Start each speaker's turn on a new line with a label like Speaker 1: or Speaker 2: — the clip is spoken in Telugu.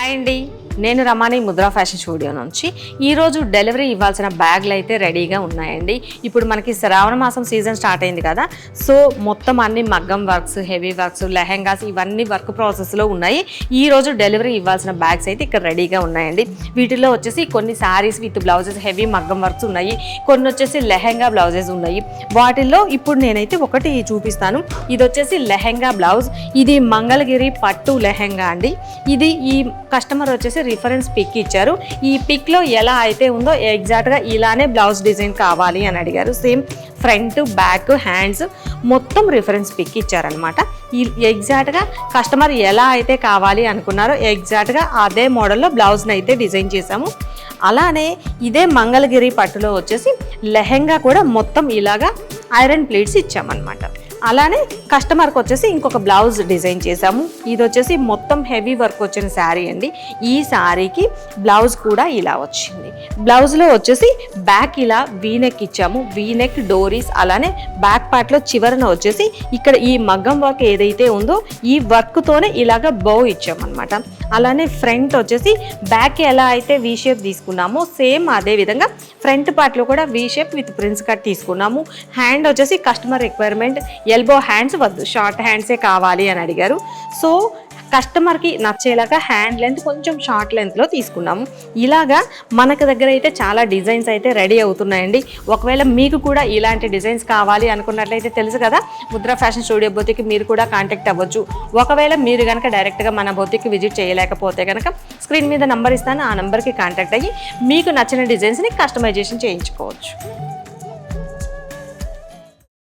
Speaker 1: హాయ్ అండి, నేను రమాని ముద్రా ఫ్యాషన్ స్టూడియో నుంచి ఈరోజు డెలివరీ ఇవ్వాల్సిన బ్యాగ్లు అయితే రెడీగా ఉన్నాయండి. ఇప్పుడు మనకి శ్రావణ మాసం సీజన్ స్టార్ట్ అయింది కదా, సో మొత్తం అన్ని మగ్గం వర్క్స్, హెవీ వర్క్స్, లెహెంగాస్ ఇవన్నీ వర్క్ ప్రాసెస్లో ఉన్నాయి. ఈరోజు డెలివరీ ఇవ్వాల్సిన బ్యాగ్స్ అయితే ఇక్కడ రెడీగా ఉన్నాయండి. వీటిలో వచ్చేసి కొన్ని శారీస్ విత్ బ్లౌజెస్ హెవీ మగ్గం వర్క్స్ ఉన్నాయి, కొన్ని వచ్చేసి లెహెంగా బ్లౌజెస్ ఉన్నాయి. వాటిల్లో ఇప్పుడు నేనైతే ఒకటి చూపిస్తాను. ఇది వచ్చేసి లెహెంగా బ్లౌజ్, ఇది మంగళగిరి పట్టు లెహెంగా అండి. ఇది ఈ కస్టమర్ వచ్చేసి రిఫరెన్స్ పిక్ ఇచ్చారు. ఈ పిక్లో ఎలా అయితే ఉందో ఎగ్జాక్ట్గా ఇలానే బ్లౌజ్ డిజైన్ కావాలి అని అడిగారు. సేమ్ ఫ్రంట్, బ్యాక్, హ్యాండ్స్ మొత్తం రిఫరెన్స్ పిక్ ఇచ్చారనమాట. ఈ ఎగ్జాక్ట్గా కస్టమర్ ఎలా అయితే కావాలి అనుకున్నారో ఎగ్జాక్ట్గా అదే మోడల్లో బ్లౌజ్ని అయితే డిజైన్ చేశాము. అలానే ఇదే మంగళగిరి పట్టులో వచ్చేసి లెహెంగా కూడా మొత్తం ఇలాగా ఐరన్ ప్లేట్స్ ఇచ్చామన్నమాట. అలానే కస్టమర్కి వచ్చేసి ఇంకొక బ్లౌజ్ డిజైన్ చేసాము. ఇది వచ్చేసి మొత్తం హెవీ వర్క్ వచ్చిన శారీ అండి. ఈ శారీకి బ్లౌజ్ కూడా ఇలా వచ్చింది. బ్లౌజ్లో వచ్చేసి బ్యాక్ ఇలా వీనెక్ ఇచ్చాము, వీనెక్, డోరీస్. అలానే బ్యాక్ పార్ట్లో చివరన వచ్చేసి ఇక్కడ ఈ మగ్గం వర్క్ ఏదైతే ఉందో ఈ వర్క్తోనే ఇలాగ బౌ ఇచ్చామన్నమాట. అలానే ఫ్రంట్ వచ్చేసి బ్యాక్ ఎలా అయితే వీ షేప్ తీసుకున్నామో సేమ్ అదే విధంగా ఫ్రంట్ పార్ట్లో కూడా V shape with prince cut తీసుకున్నాము. హ్యాండ్ వచ్చేసి కస్టమర్ రిక్వైర్మెంట్ ఎల్బో హ్యాండ్స్ వద్దు, షార్ట్ హ్యాండ్సే కావాలి అని అడిగారు. సో కస్టమర్కి నచ్చేలాగా హ్యాండ్ లెంత్ కొంచెం షార్ట్ లెంత్లో తీసుకున్నాము. ఇలాగా మనకు దగ్గర అయితే చాలా డిజైన్స్ అయితే రెడీ అవుతున్నాయండి. ఒకవేళ మీకు కూడా ఇలాంటి డిజైన్స్ కావాలి అనుకున్నట్లయితే తెలుసు కదా, ముద్రా ఫ్యాషన్ స్టూడియో బొతికి మీరు కూడా కాంటాక్ట్ అవ్వచ్చు. ఒకవేళ మీరు కనుక డైరెక్ట్గా మన బొతికి విజిట్ చేయలేకపోతే కనుక స్క్రీన్ మీద నంబర్ ఇస్తాను, ఆ నెంబర్కి కాంటాక్ట్ అయ్యి మీకు నచ్చిన డిజైన్స్ని కస్టమైజేషన్ చేయించుకోవచ్చు.